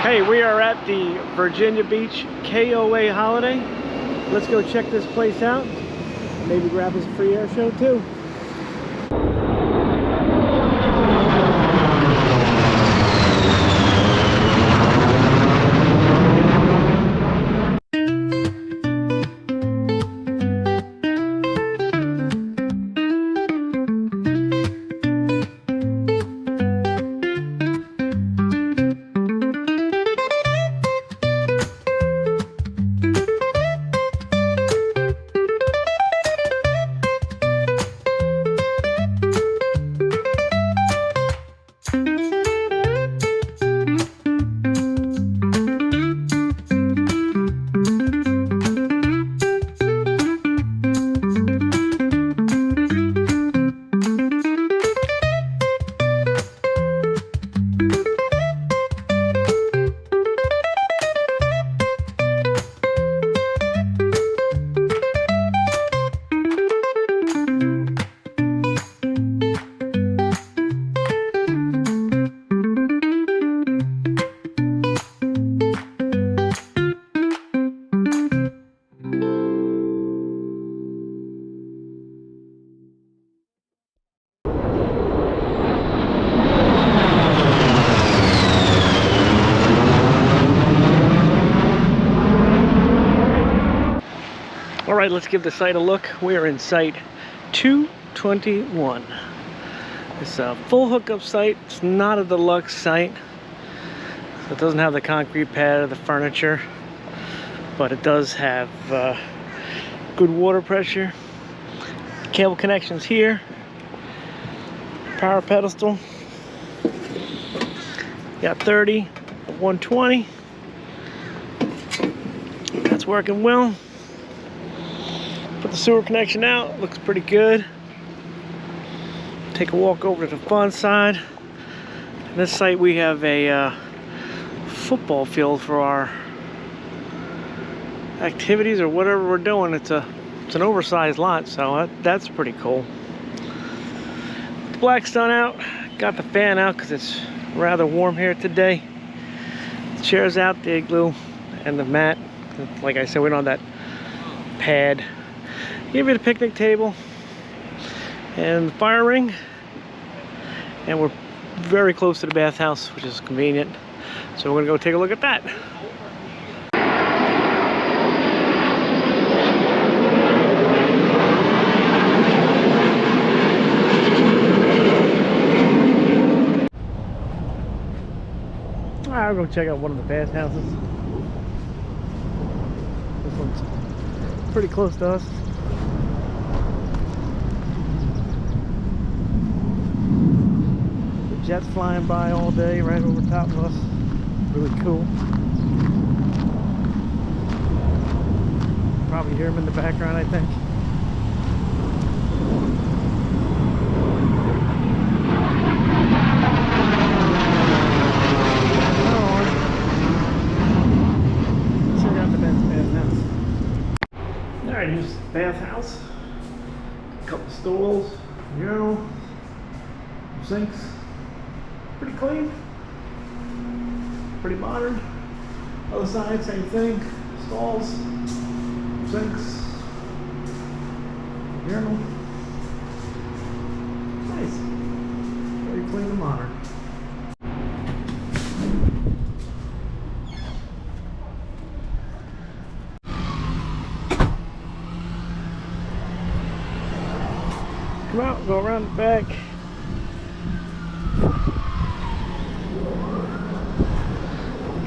Hey, we are at the Virginia Beach KOA Holiday. Let's go check this place out. Maybe grab us a free air show too. All right, let's give the site a look. We're in site 221. It's a full hookup site. It's not a deluxe site. So it doesn't have the concrete pad or the furniture, but it does have good water pressure. Cable connections here. Power pedestal. Got 30, 120. That's working well. Put the sewer connection out, looks pretty good. Take a walk over to the fun side. On this site we have a football field for our activities or whatever we're doing. It's an oversized lot, so that's pretty cool. The black's done out. Got the fan out because it's rather warm here today. The chair's out, the igloo, and the mat. Like I said, we don't have that pad. Give you the picnic table and the fire ring, and we're very close to the bathhouse, which is convenient. So we're gonna go take a look at that. All right, we'll go check out one of the bathhouses. This one's pretty close to us. Jets flying by all day right over top of us. Really cool. Probably hear them in the background, I think. Check out the bathhouse. Alright, here's the bathhouse. A couple stools, urinal, sinks. Pretty clean, pretty modern. Other side, same thing. Stalls, sinks, urinal. Nice. Very clean and modern. Come out, go around the back.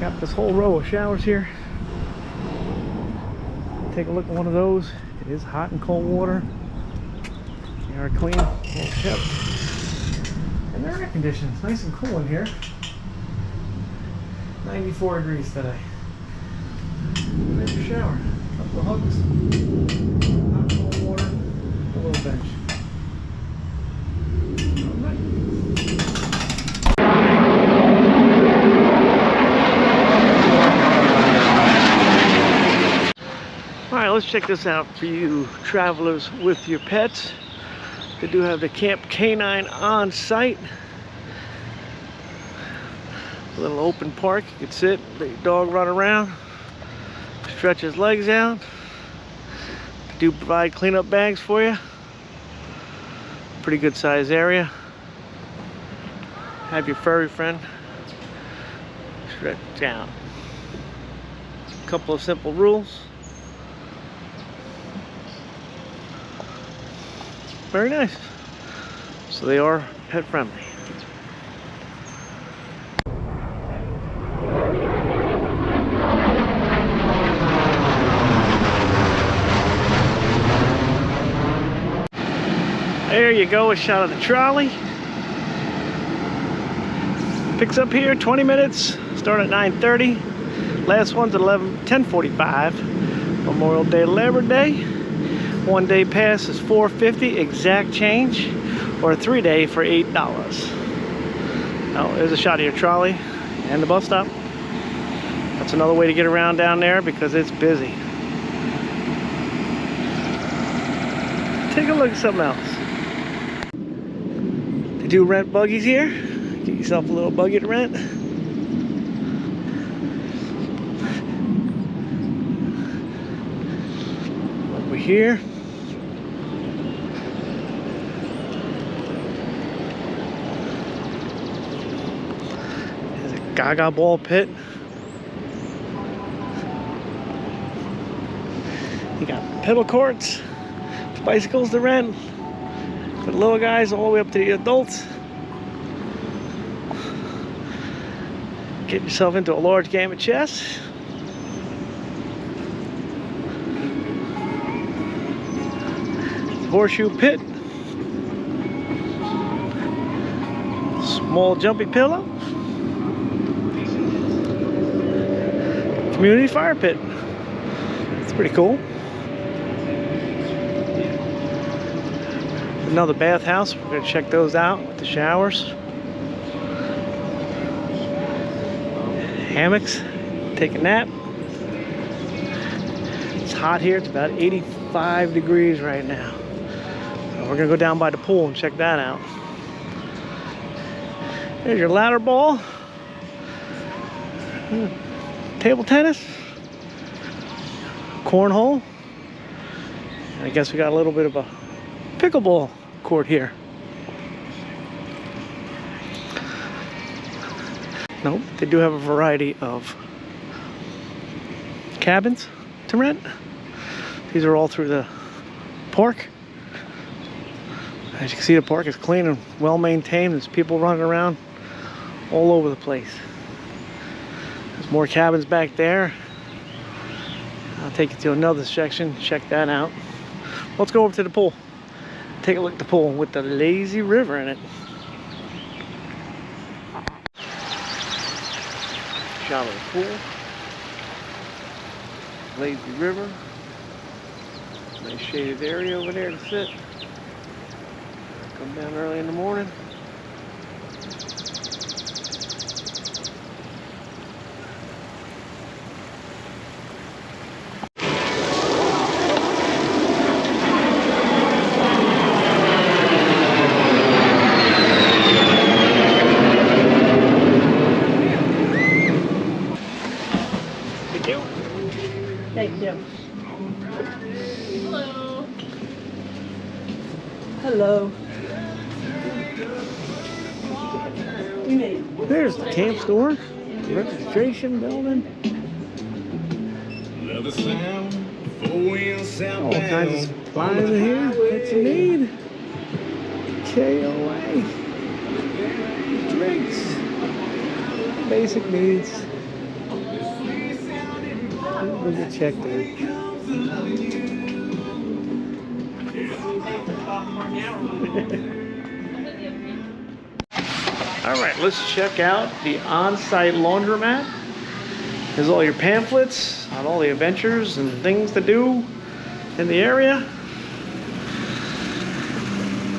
Got this whole row of showers here. Take a look at one of those. It is hot and cold water. They are clean, well kept. And they're air conditioned. It's nice and cool in here. 94 degrees today. There's your shower. Couple of hooks. Hot and cold water. A little bench. Alright, let's check this out for you travelers with your pets. They do have the Camp Canine on site. A little open park. You can sit, let your dog run around, stretch his legs out. They do provide cleanup bags for you. Pretty good size area. Have your furry friend stretch down. A couple of simple rules. Very nice. So they are pet friendly. There you go, a shot of the trolley. Picks up here 20 minutes, start at 9:30. Last one's at 10:45. Memorial Day, Labor Day. 1 day pass is $4.50 exact change, or a 3-day for $8. Oh, there's a shot of your trolley and the bus stop. That's another way to get around down there because it's busy. Take a look at something else. They do rent buggies here. Get yourself a little buggy to rent. Over here. There's a Gaga ball pit. You got pedal courts, bicycles to rent. For the little guys all the way up to the adults. Get yourself into a large game of chess. Horseshoe pit. Small jumpy pillow. Community fire pit. It's pretty cool. Another bathhouse. We're going to check those out with the showers. Hammocks. Take a nap. It's hot here. It's about 85 degrees right now. So we're going to go down by the pool and check that out. There's your ladder ball. Table tennis. Cornhole. And I guess we got a little bit of a pickleball court here. Nope, they do have a variety of cabins to rent. These are all through the park. As you can see, the park is clean and well maintained. There's people running around all over the place. There's more cabins back there. I'll take you to another section, check that out. Let's go over to the pool. Take a look at the pool with the lazy river in it. Shot of the pool. Lazy river. Nice shaded area over there to sit. Come down early in the morning. Thank you. Hello. Hello. There's the camp store, registration building. All kinds of supplies in here that you need. KOA. Drinks. Basic needs. We'll get checked in. All right, let's check out the on-site laundromat. There's all your pamphlets on all the adventures and things to do in the area.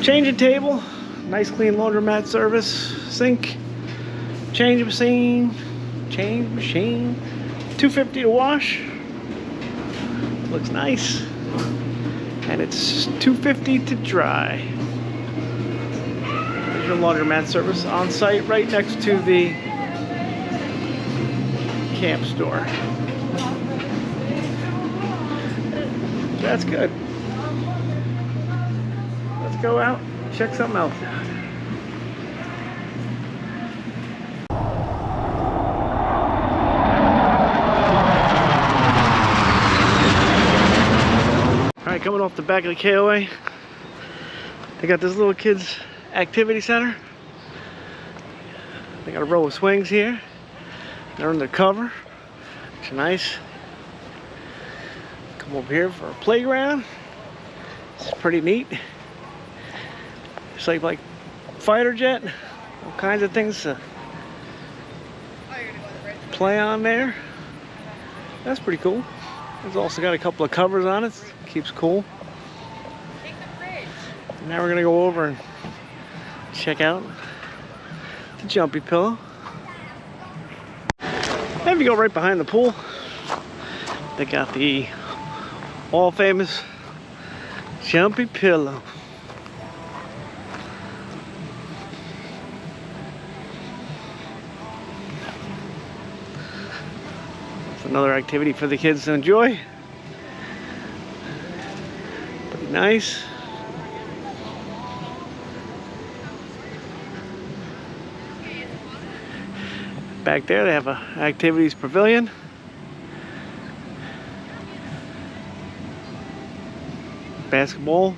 Changing table, nice clean laundromat service, sink, change machine, $2.50 to wash. Looks nice. And it's $2.50 to dry. There's your laundromat service on site right next to the camp store. That's good. Let's go out, check something else out. Alright, coming off the back of the KOA, they got this little kids activity center. They got a row of swings here. They're under cover, which is nice. Come over here for a playground. It's pretty neat. It's like fighter jet, all kinds of things to play on there. That's pretty cool. It's also got a couple of covers on it. Keeps cool. And now we're gonna go over and check out the jumpy pillow. And if you go right behind the pool, they got the all famous jumpy pillow. It's another activity for the kids to enjoy. Pretty nice. Back there they have a activities pavilion. Basketball.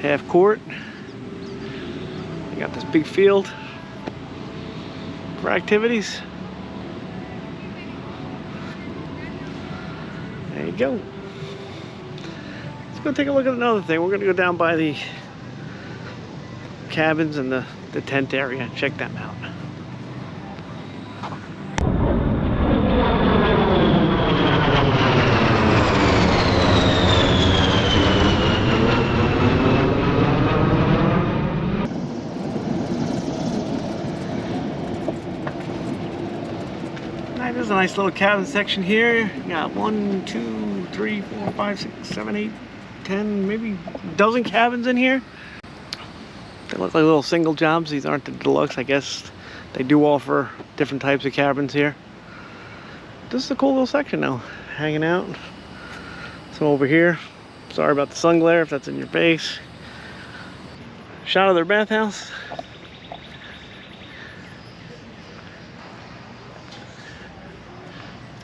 Half court. They got this big field for activities. There you go. Let's go take a look at another thing. We're gonna go down by the cabins and the tent area and check them out. There's a nice little cabin section here. You got 1, 2, 3, 4, 5, 6, 7, 8, 10, maybe a dozen cabins in here. They look like little single jobs. These aren't the deluxe. I guess they do offer different types of cabins here. This is a cool little section now. Hanging out. Some over here. Sorry about the sun glare if that's in your face. Shot of their bathhouse.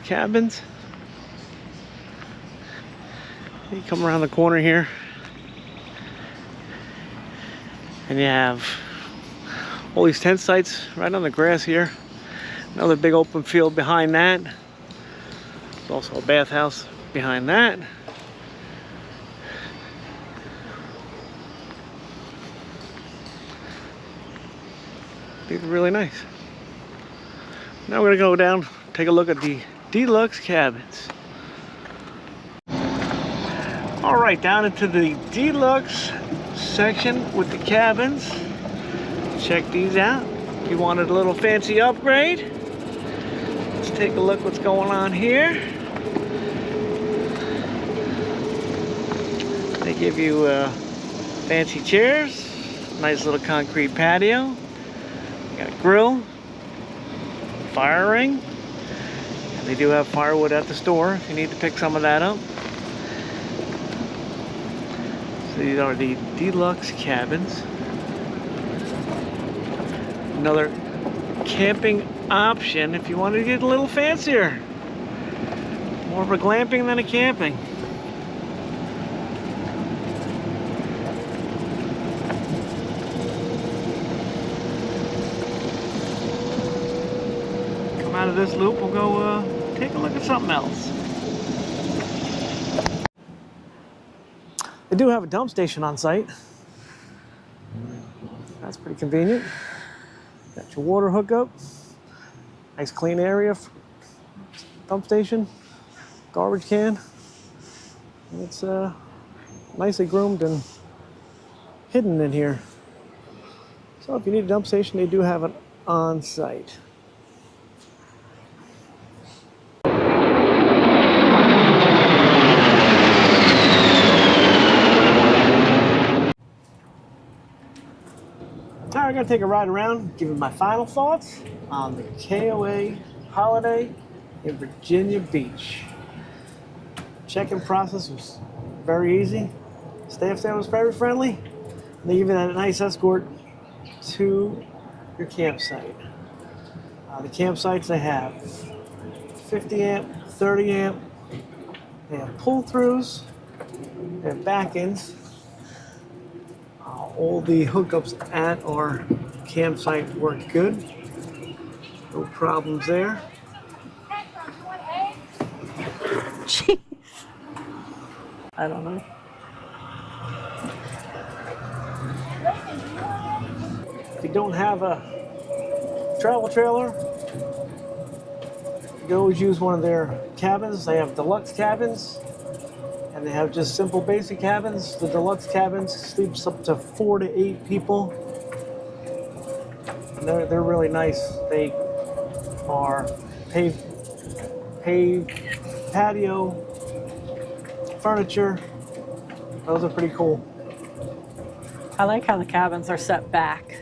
Cabins. You come around the corner here and you have all these tent sites right on the grass here. Another big open field behind that. There's also a bathhouse behind that. These are really nice. Now we're gonna go down, take a look at the deluxe cabins. All right, down into the deluxe section with the cabins. Check these out. If you wanted a little fancy upgrade, let's take a look what's going on here. They give you fancy chairs, nice little concrete patio. You got a grill, fire ring. They do have firewood at the store if you need to pick some of that up. So these are the deluxe cabins. Another camping option if you wanted to get a little fancier. More of a glamping than a camping. Come out of this loop, we'll go take a look at something else. They do have a dump station on site. That's pretty convenient. Got your water hookup. Nice clean area. Dump station. Garbage can. And it's nicely groomed and hidden in here. So if you need a dump station, they do have it on site. Alright, I'm going to take a ride around, give you my final thoughts. on the KOA Holiday in Virginia Beach. Check-in process was very easy. Staff there was very friendly. And they even had a nice escort to your campsite. The campsites they have 50 amp, 30 amp. They have pull-throughs. They have back-ends. All the hookups at our campsite work good. No problems there. Jeez. I don't know. If you don't have a travel trailer, you can always use one of their cabins. They have deluxe cabins, and they have just simple basic cabins. The deluxe cabins sleeps up to 4 to 8 people. And they're really nice. They are paved patio, furniture. Those are pretty cool. I like how the cabins are set back.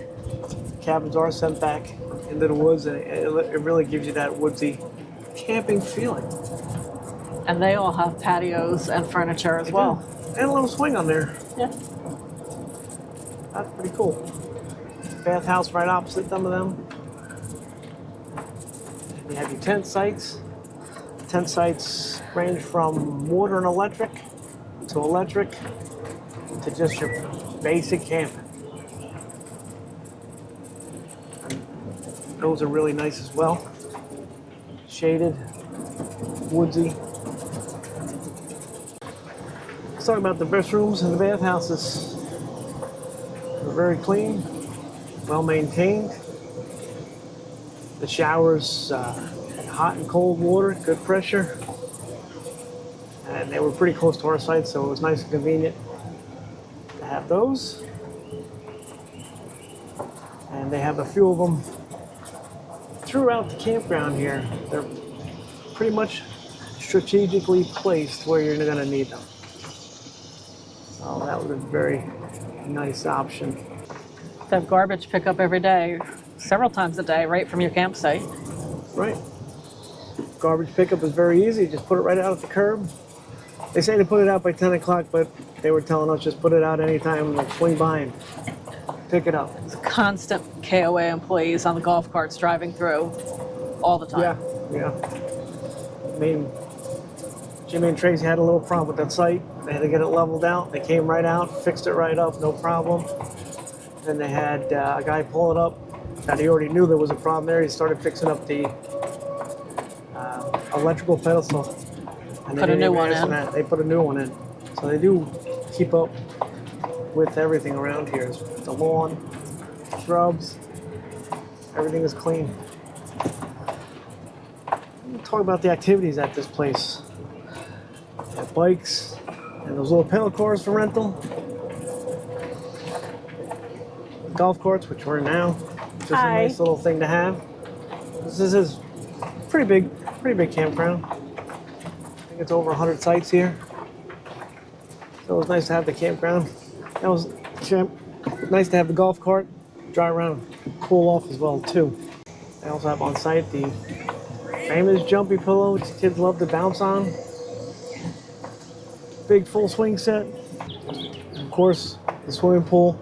Cabins are sent back into the woods, and it really gives you that woodsy camping feeling. And they all have patios and furniture as well. And a little swing on there. Yeah. That's pretty cool. Bathhouse right opposite some of them. You have your tent sites. Tent sites range from water and electric to just your basic camping. And those are really nice as well. Shaded, woodsy. Let's talk about the restrooms and the bathhouses. They're very clean, well maintained. The showers had hot and cold water, good pressure. And they were pretty close to our site, so it was nice and convenient to have those. And they have a few of them throughout the campground here. They're pretty much strategically placed where you're going to need them. So that was a very nice option. They have garbage pickup every day, several times a day, right from your campsite. Right. Garbage pickup is very easy. Just put it right out at the curb. They say to put it out by 10 o'clock, but they were telling us just put it out anytime and we'll swing by and pick it up. There's constant KOA employees on the golf carts driving through all the time. Yeah. I mean, Jimmy and Tracy had a little problem with that site. They had to get it leveled out. They came right out, fixed it right up, no problem. Then they had a guy pull it up that he already knew there was a problem there. He started fixing up the electrical pedestal. And Put a new one in. They put a new one in. So they do keep up with everything around here. The lawn, shrubs, everything is clean. Let's talk about the activities at this place. They have bikes and those little pedal cars for rental. Golf carts, which we're in now. Just a nice little thing to have. This is pretty big campground. I think it's over 100 sites here. So it was nice to have the campground. That was nice to have the golf cart, drive around, cool off as well too. They also have on site the famous jumpy pillow, which kids love to bounce on. Big full swing set. And of course, the swimming pool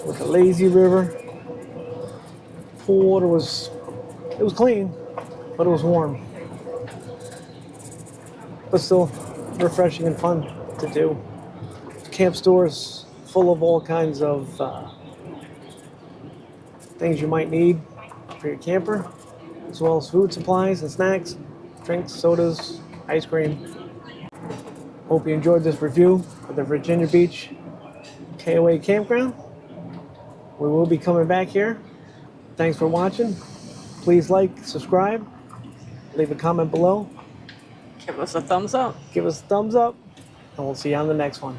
with the lazy river. Pool water was clean, but it was warm. But still refreshing and fun to do. Camp stores full of all kinds of things you might need for your camper, as well as food supplies and snacks, drinks, sodas, ice cream. Hope you enjoyed this review of the Virginia Beach KOA Campground. We will be coming back here. Thanks for watching. Please like, subscribe, leave a comment below. Give us a thumbs up. Give us a thumbs up, and we'll see you on the next one.